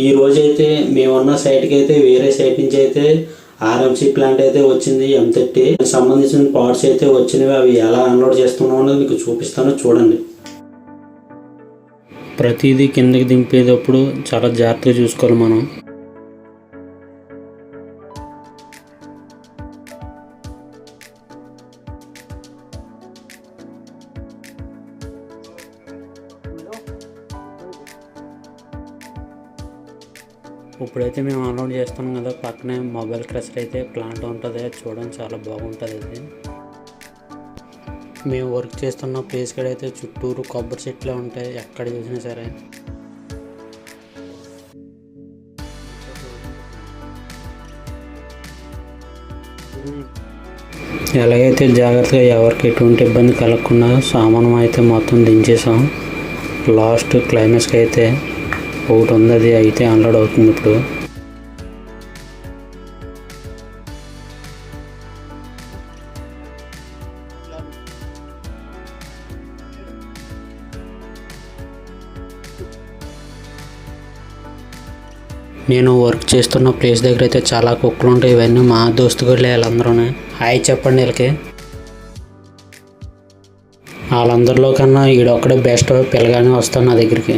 ఈ రోజైతే మేమున్న సైట్కి అయితే వేరే సైట్ నుంచి అయితే ఆర్ఎంసీ ప్లాంట్ అయితే వచ్చింది M30 సంబంధించిన పార్ట్స్ అయితే వచ్చినవి. అవి ఎలా అన్లోడ్ చేస్తున్నాం అనేది మీకు చూపిస్తాను, చూడండి. ప్రతిదీ కిందకి దింపేటప్పుడు చాలా జాగ్రత్తగా చూసుకోవాలి మనం. ఇప్పుడైతే మేము అన్లోడ్ చేస్తున్నాం కదా, పక్కనే మొబైల్ క్రషర్ అయితే ప్లాంట్ ఉంటుంది. అది చూడడం చాలా బాగుంటుంది. అది మేము వర్క్ చేస్తున్న ప్లేస్ కాడ అయితే చుట్టూరు కొబ్బరి చెట్లే ఉంటాయి, ఎక్కడ చూసినా సరే. ఎలాగైతే జాగ్రత్తగా ఎవరికి ఎటువంటి ఇబ్బంది కలగకుండా సామానం అయితే మొత్తం దించేసాం. లాస్ట్ క్లైమాక్స్కి అయితే ఒకటి ఉంది, అది అయితే అన్లోడ్ అవుతుంది. ఇప్పుడు నేను వర్క్ చేస్తున్న ప్లేస్ దగ్గర అయితే చాలా కుక్కలు ఉంటాయి. ఇవన్నీ మా దోస్తుగాళ్ళే, వాళ్ళందరూ. హాయ్ చెప్పండి వీళ్ళకి. వాళ్ళందరిలో కన్నా ఈడొక్కడే బెస్ట్ పిల్లగానే వస్తాను నా దగ్గరికి.